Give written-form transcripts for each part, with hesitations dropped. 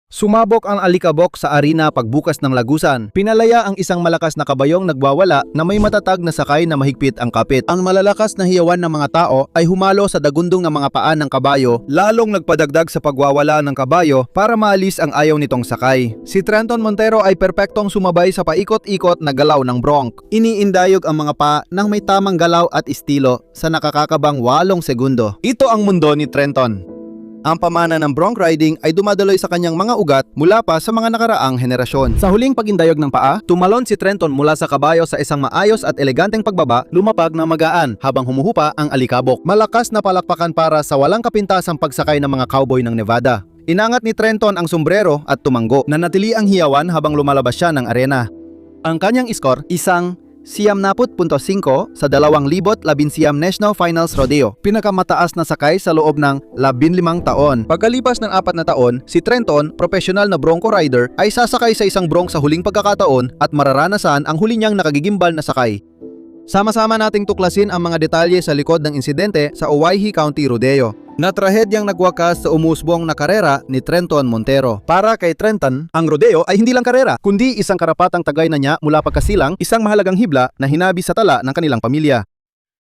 Sumabog ang alikabok sa arena pagbukas ng lagusan. Pinalaya ang isang malakas na kabayong nagwawala na may matatag na sakay na mahigpit ang kapit. Ang malalakas na hiyawan ng mga tao ay humalo sa dagundong ng mga paa ng kabayo, lalong nagpadagdag sa pagwawala ng kabayo para maalis ang ayaw nitong sakay. Si Trenton Montero ay perpektong sumabay sa paikot-ikot na galaw ng bronc. Iniindayog ang mga paa ng may tamang galaw at estilo sa nakakakabang 8 segundo. Ito ang mundo ni Trenton. Ang pamana ng bronc riding ay dumadaloy sa kanyang mga ugat mula pa sa mga nakaraang henerasyon. Sa huling pagindayog ng paa, tumalon si Trenton mula sa kabayo sa isang maayos at eleganteng pagbaba, lumapag na magaan habang humuhupa ang alikabok. Malakas na palakpakan para sa walang kapintasang pagsakay ng mga cowboy ng Nevada. Inangat ni Trenton ang sombrero at tumanggo. Nanatili ang hiyawan habang lumalabas siya ng arena. Ang kanyang score, isang 90.5 sa 2011 National Finals Rodeo. Pinakamataas na sakay sa loob ng 15 taon. Pagkalipas ng 4 na taon, si Trenton, profesional na bronco rider, ay sasakay sa isang bronc sa huling pagkakataon at mararanasan ang huli niyang nakagigimbal na sakay. Sama-sama nating tuklasin ang mga detalye sa likod ng insidente sa Owyhee County Rodeo na trahedyang nagwakas sa umusbong na karera ni Trenton Montero. Para kay Trenton, ang rodeo ay hindi lang karera, kundi isang karapatang tagay na niya mula pagkasilang, isang mahalagang hibla na hinabi sa tala ng kanilang pamilya.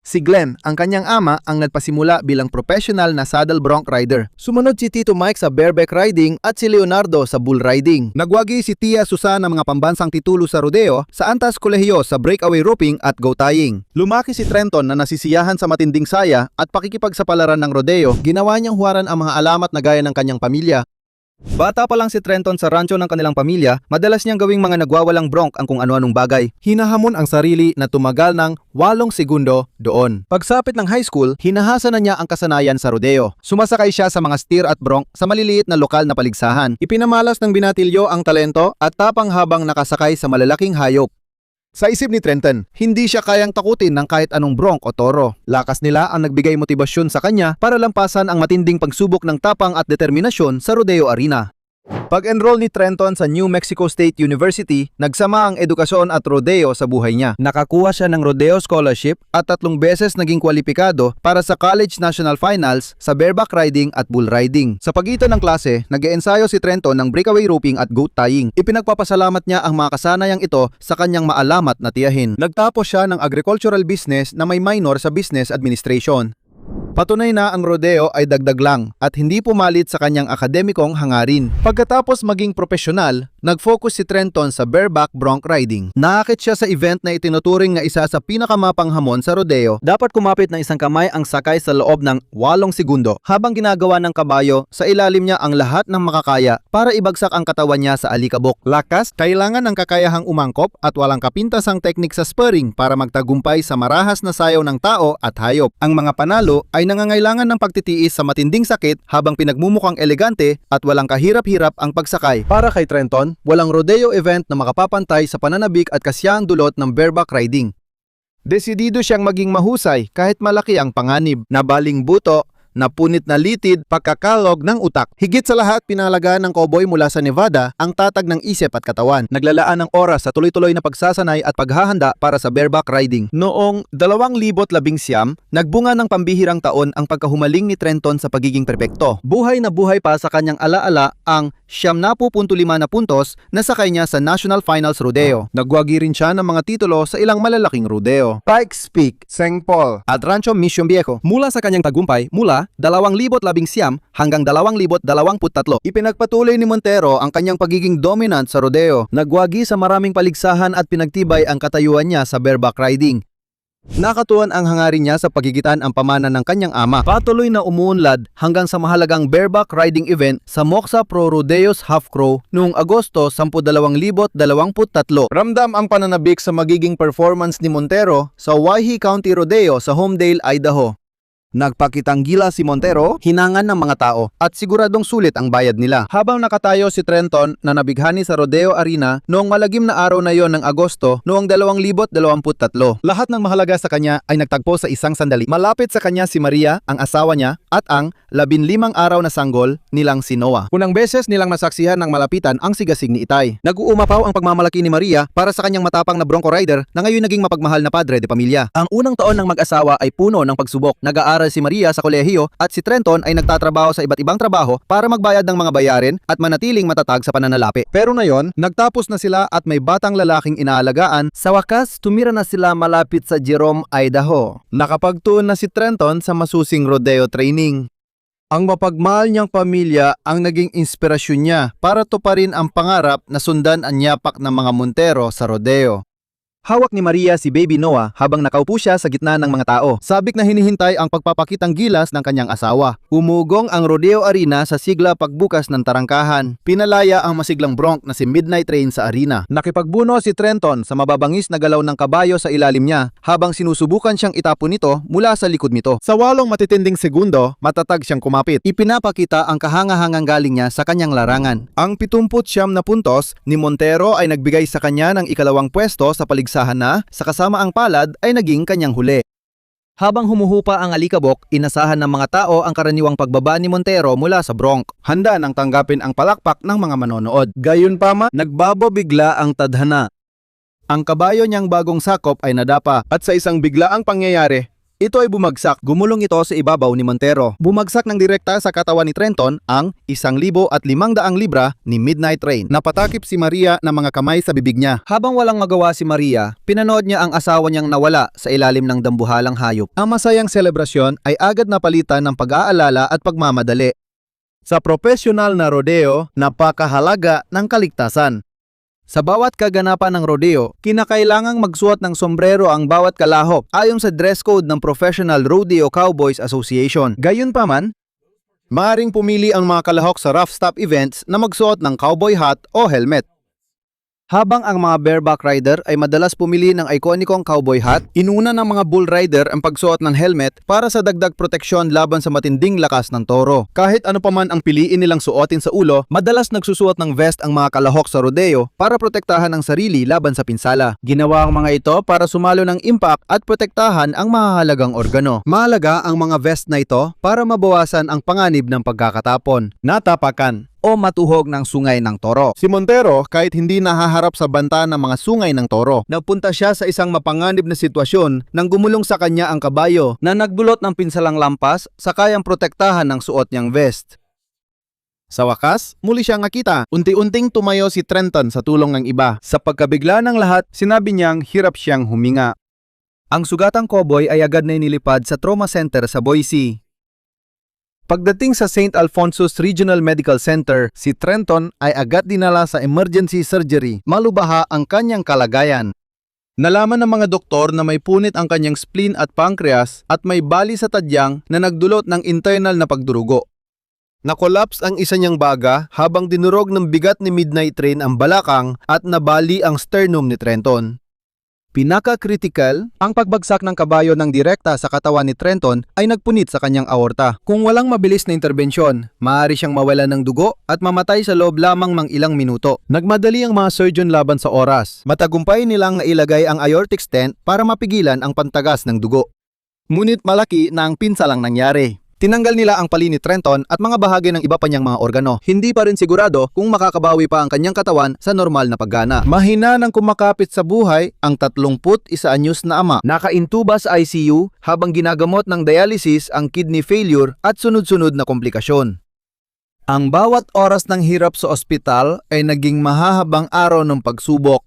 Si Glenn, ang kanyang ama, ang nagpasimula bilang professional na saddle bronc rider. Sumunod si Tito Mike sa bareback riding at si Leonardo sa bull riding. Nagwagi si Tia Susan ng mga pambansang titulo sa rodeo sa Antas Kolehiyo sa breakaway roping at go tying. Lumaki si Trenton na nasisiyahan sa matinding saya at pakikipagsapalaran ng rodeo. Ginawa niyang huwaran ang mga alamat na gaya ng kanyang pamilya. Bata pa lang si Trenton sa rancho ng kanilang pamilya, madalas niyang gawing mga nagwawalang bronc ang kung ano-anong bagay. Hinahamon ang sarili na tumagal ng 8 segundo doon. Pagsapit ng high school, hinahasa na niya ang kasanayan sa rodeo. Sumasakay siya sa mga steer at bronc sa maliliit na lokal na paligsahan. Ipinamalas ng binatilyo ang talento at tapang habang nakasakay sa malalaking hayop. Sa isip ni Trenton, hindi siya kayang takutin ng kahit anong bronc o toro. Lakas nila ang nagbigay motibasyon sa kanya para lampasan ang matinding pagsubok ng tapang at determinasyon sa rodeo arena. Pag-enroll ni Trenton sa New Mexico State University, nagsama ang edukasyon at rodeo sa buhay niya. Nakakuha siya ng rodeo scholarship at 3 beses naging kwalipikado para sa College National Finals sa bareback riding at bull riding. Sa pagitan ng klase, nag-eensayo si Trenton ng breakaway roping at goat tying. Ipinagpapasalamat niya ang mga kasanayang ito sa kanyang maalamat na tiyahin. Nagtapos siya ng agricultural business na may minor sa business administration. Patunay na ang rodeo ay dagdag lang at hindi pumalit sa kanyang akademikong hangarin. Pagkatapos maging profesional, nag-focus si Trenton sa bareback bronc riding. Naakit siya sa event na itinuturing na isa sa pinakamapanghamon sa rodeo. Dapat kumapit ng isang kamay ang sakay sa loob ng 8 segundo habang ginagawa ng kabayo sa ilalim niya ang lahat ng makakaya para ibagsak ang katawan niya sa alikabok. Lakas, kailangan ng kakayahang umangkop at walang kapintasang teknik sa spurring para magtagumpay sa marahas na sayaw ng tao at hayop. Ang mga panalo ay nangangailangan ng pagtitiis sa matinding sakit habang pinagmumukhang elegante at walang kahirap-hirap ang pagsakay. Para kay Trenton, walang rodeo event na makapapantay sa pananabik at kasiyahang dulot ng bareback riding. Desidido siyang maging mahusay kahit malaki ang panganib, nabaling buto, napunit na litid, pagkakalog ng utak. Higit sa lahat, pinalagaan ng cowboy mula sa Nevada ang tatag ng isip at katawan. Naglalaan ng oras sa tuloy-tuloy na pagsasanay at paghahanda para sa bareback riding. Noong 2011, nagbunga ng pambihirang taon ang pagkahumaling ni Trenton sa pagiging perpekto. Buhay na buhay pa sa kanyang alaala ang 70.5 na puntos na sakay niya sa National Finals Rodeo. Nagwagi rin siya ng mga titulo sa ilang malalaking rodeo. Pikes Peak, St. Paul at Rancho Mission Viejo. Mula sa kanyang tagumpay, mula 2019 hanggang 2023, ipinagpatuloy ni Montero ang kanyang pagiging dominant sa rodeo. Nagwagi sa maraming paligsahan at pinagtibay ang katayuan niya sa bareback riding. Nakatuon ang hangarin niya sa pagigitan ang pamana ng kanyang ama. Patuloy na umuunlad hanggang sa mahalagang bareback riding event sa Moxa Pro Rodeos Half Crow noong Agosto 10, 2023. Ramdam ang pananabik sa magiging performance ni Montero sa Owyhee County Rodeo sa Homedale, Idaho. Nagpakitang gila si Montero, hinangan ng mga tao at siguradong sulit ang bayad nila. Habang nakatayo si Trenton na nabighani sa Rodeo Arena noong malagim na araw na yon ng Agosto noong 2023. Lahat ng mahalaga sa kanya ay nagtagpo sa isang sandali. Malapit sa kanya si Maria, ang asawa niya, at ang 15 araw na sanggol nilang si Noah. Unang beses nilang nasaksihan ng malapitan ang sigasig ni Itay. Nag-uumapaw ang pagmamalaki ni Maria para sa kanyang matapang na bronco rider na ngayon naging mapagmahal na padre de pamilya. Ang unang taon ng mag-asawa ay puno ng pagsubok. Nag-aaral nag-aaral si Maria sa kolehiyo at si Trenton ay nagtatrabaho sa iba't ibang trabaho para magbayad ng mga bayarin at manatiling matatag sa pananalapi. Pero ngayon, nagtapos na sila at may batang lalaking inaalagaan. Sa wakas, tumira na sila malapit sa Jerome, Idaho. Nakapagtuon na si Trenton sa masusing rodeo training. Ang mapagmahal niyang pamilya ang naging inspirasyon niya para tuparin ang pangarap na sundan ang yapak ng mga Montero sa rodeo. Hawak ni Maria si Baby Noah habang nakaupo siya sa gitna ng mga tao. Sabik na hinihintay ang pagpapakitang gilas ng kanyang asawa. Umugong ang rodeo arena sa sigla pagbukas ng tarangkahan. Pinalaya ang masiglang bronc na si Midnight Train sa arena. Nakipagbuno si Trenton sa mababangis na galaw ng kabayo sa ilalim niya habang sinusubukan siyang itapon nito mula sa likod nito. Sa 8 matitinding segundo, matatag siyang kumapit. Ipinapakita ang kahangahangang galing niya sa kanyang larangan. Ang 79 na puntos ni Montero ay nagbigay sa kanya ng ikalawang pwesto sa paligsahan na sa kasama ang palad ay naging kanyang huli. Habang humuhupa ang alikabok, inasahan ng mga tao ang karaniwang pagbaba ni Montero mula sa bronc. Handa nang tanggapin ang palakpak ng mga manonood. Gayunpaman, nagbago bigla ang tadhana. Ang kabayo niyang bagong sakop ay nadapa at sa isang biglaang pangyayari, ito ay bumagsak. Gumulong ito sa ibabaw ni Montero. Bumagsak ng direkta sa katawan ni Trenton ang 1,500 libra ni Midnight Train. Napatakip si Maria ng mga kamay sa bibig niya. Habang walang magawa si Maria, pinanood niya ang asawa niyang nawala sa ilalim ng dambuhalang hayop. Ang masayang selebrasyon ay agad napalitan ng pag-aalala at pagmamadali. Sa profesional na rodeo, napakahalaga ng kaligtasan. Sa bawat kaganapan ng rodeo, kinakailangang magsuot ng sombrero ang bawat kalahok ayon sa dress code ng Professional Rodeo Cowboys Association. Gayunpaman, maaaring pumili ang mga kalahok sa rough stop events na magsuot ng cowboy hat o helmet. Habang ang mga bareback rider ay madalas pumili ng ikonikong cowboy hat, inuna ng mga bull rider ang pagsuot ng helmet para sa dagdag proteksyon laban sa matinding lakas ng toro. Kahit ano paman ang piliin nilang suotin sa ulo, madalas nagsusuot ng vest ang mga kalahok sa rodeo para protektahan ang sarili laban sa pinsala. Ginawa ang mga ito para sumalo ng impact at protektahan ang mahahalagang organo. Mahalaga ang mga vest na ito para mabawasan ang panganib ng pagkakatapon. Natapakan o matuhog ng sungay ng toro. Si Montero, kahit hindi nahaharap sa banta ng mga sungay ng toro, napunta siya sa isang mapanganib na sitwasyon nang gumulong sa kanya ang kabayo na nagbulot ng pinsalang lampas sa kayang protektahan ng suot niyang vest. Sa wakas, muli siyang nakita. Unti-unting tumayo si Trenton sa tulong ng iba. Sa pagkabigla ng lahat, sinabi niyang hirap siyang huminga. Ang sugatang cowboy ay agad na inilipad sa trauma center sa Boise. Pagdating sa St. Alfonso's Regional Medical Center, si Trenton ay agad dinala sa emergency surgery. Malubaha ang kanyang kalagayan. Nalaman ng mga doktor na may punit ang kanyang spleen at pancreas at may bali sa tadyang na nagdulot ng internal na pagdurugo. Nakolaps ang isa niyang baga habang dinurog ng bigat ni Midnight Train ang balakang at nabali ang sternum ni Trenton. Pinaka-critical, ang pagbagsak ng kabayo ng direkta sa katawan ni Trenton ay nagpunit sa kanyang aorta. Kung walang mabilis na interbensyon, maaari siyang mawalan ng dugo at mamatay sa loob lamang ng ilang minuto. Nagmadali ang mga surgeon laban sa oras. Matagumpay nilang nailagay ang aortic stent para mapigilan ang pantagas ng dugo. Ngunit malaki na ang pinsalang nangyari. Tinanggal nila ang pali ni Trenton at mga bahagi ng iba pa niyang mga organo. Hindi pa rin sigurado kung makakabawi pa ang kanyang katawan sa normal na paggana. Mahina nang kumakapit sa buhay ang 31 anyos na ama. Nakaintuba sa ICU habang ginagamot ng dialysis ang kidney failure at sunod-sunod na komplikasyon. Ang bawat oras ng hirap sa ospital ay naging mahahabang araw ng pagsubok.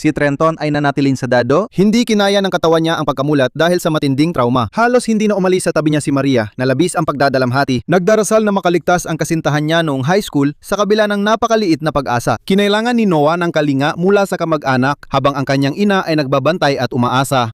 Si Trenton ay nanatiling sedado. Hindi kinaya ng katawan niya ang pagkamulat dahil sa matinding trauma. Halos hindi na umalis sa tabi niya si Maria na labis ang pagdadalamhati. Nagdarasal na makaligtas ang kasintahan niya noong high school sa kabila ng napakaliit na pag-asa. Kinailangan ni Noah ng kalinga mula sa kamag-anak habang ang kanyang ina ay nagbabantay at umaasa.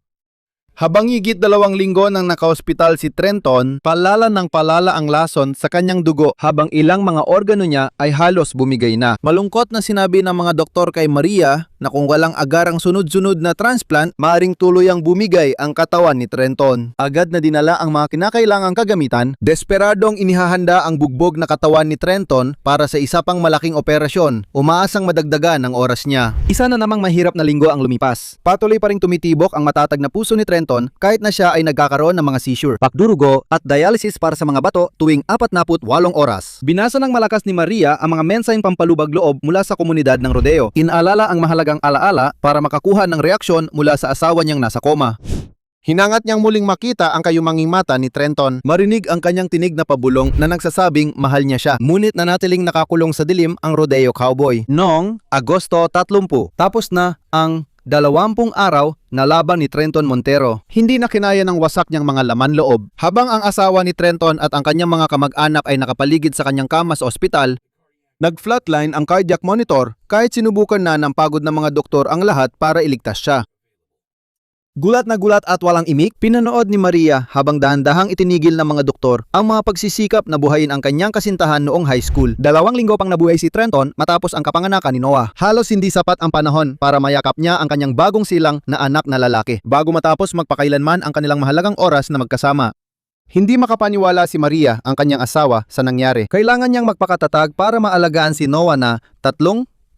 Habang higit 2 linggo nang naka-ospital si Trenton, palala ng palala ang lason sa kanyang dugo habang ilang mga organo niya ay halos bumigay na. Malungkot na sinabi ng mga doktor kay Maria na kung walang agarang sunod-sunod na transplant, maaring tuluyang bumigay ang katawan ni Trenton. Agad na dinala ang mga kinakailangang kagamitan, desperadong inihahanda ang bugbog na katawan ni Trenton para sa isa pang malaking operasyon, umaasang madagdagan ang oras niya. Isa na namang mahirap na linggo ang lumipas. Patuloy pa ring tumitibok ang matatag na puso ni Trenton kahit na siya ay nagkakaroon ng mga seizure, pagdurugo at dialysis para sa mga bato tuwing 48 oras. Binasa ng malakas ni Maria ang mga mensaheng pampalubag loob mula sa komunidad ng rodeo. Inaalala ang mahalagang alaala para makakuha ng reaksyon mula sa asawa niyang nasa koma. Hinangat niyang muling makita ang kayumanging mata ni Trenton. Marinig ang kanyang tinig na pabulong na nagsasabing mahal niya siya. Ngunit nanatiling nakakulong sa dilim ang rodeo cowboy. Noong Agosto 30, tapos na ang 20 araw na laban ni Trenton Montero. Hindi na kinaya ng wasak niyang mga laman loob. Habang ang asawa ni Trenton at ang kanyang mga kamag-anak ay nakapaligid sa kanyang kama sa ospital, nag-flatline ang cardiac monitor kahit sinubukan na ng pagod ng mga doktor ang lahat para iligtas siya. Gulat na gulat at walang imik, pinanood ni Maria habang dahan-dahang itinigil ng mga doktor ang mga pagsisikap na buhayin ang kanyang kasintahan noong high school. 2 linggo pang nabuhay si Trenton matapos ang kapanganakan ni Noah. Halos hindi sapat ang panahon para mayakap niya ang kanyang bagong silang na anak na lalaki bago matapos magpakailanman ang kanilang mahalagang oras na magkasama. Hindi makapaniwala si Maria, ang kanyang asawa, sa nangyari. Kailangan niyang magpakatatag para maalagaan si Noah na 3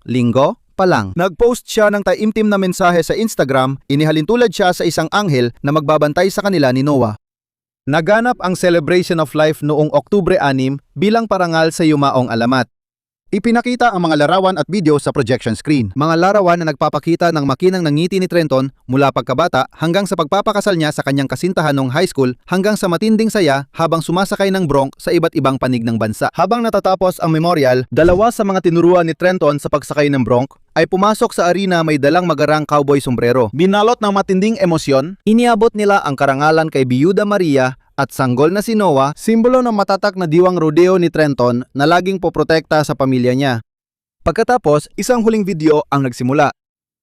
linggo pa lang. Nag-post siya ng taimtim na mensahe sa Instagram, inihalintulad siya sa isang anghel na magbabantay sa kanila ni Noah. Naganap ang Celebration of Life noong Oktubre 6 bilang parangal sa yumaong alamat. Ipinakita ang mga larawan at video sa projection screen. Mga larawan na nagpapakita ng makinang ng ngiti ni Trenton mula pagkabata hanggang sa pagpapakasal niya sa kanyang kasintahan noong high school hanggang sa matinding saya habang sumasakay ng bronc sa iba't ibang panig ng bansa. Habang natatapos ang memorial, 2 sa mga tinuruan ni Trenton sa pagsakay ng bronc ay pumasok sa arena may dalang magarang cowboy sombrero. Binalot ng matinding emosyon, iniabot nila ang karangalan kay Biyuda Maria at sanggol na si Noah, simbolo ng matatak na diwang rodeo ni Trenton na laging poprotekta sa pamilya niya. Pagkatapos, isang huling video ang nagsimula.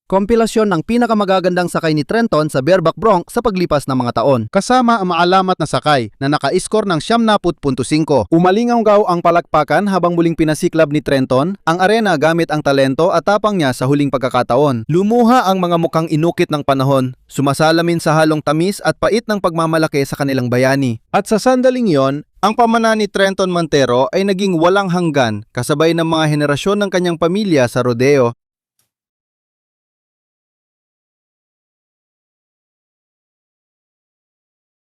Kompilasyon ng pinakamagagandang sakay ni Trenton sa bareback bronc sa paglipas ng mga taon. Kasama ang maalamat na sakay na naka-score ng 70.5. Umalingaw-gaw ang palakpakan habang muling pinasiklab ni Trenton ang arena gamit ang talento at tapang niya sa huling pagkakataon. Lumuha ang mga mukhang inukit ng panahon, sumasalamin sa halong tamis at pait ng pagmamalaki sa kanilang bayani. At sa sandaling yon, ang pamana ni Trenton Montero ay naging walang hanggan kasabay ng mga henerasyon ng kanyang pamilya sa rodeo.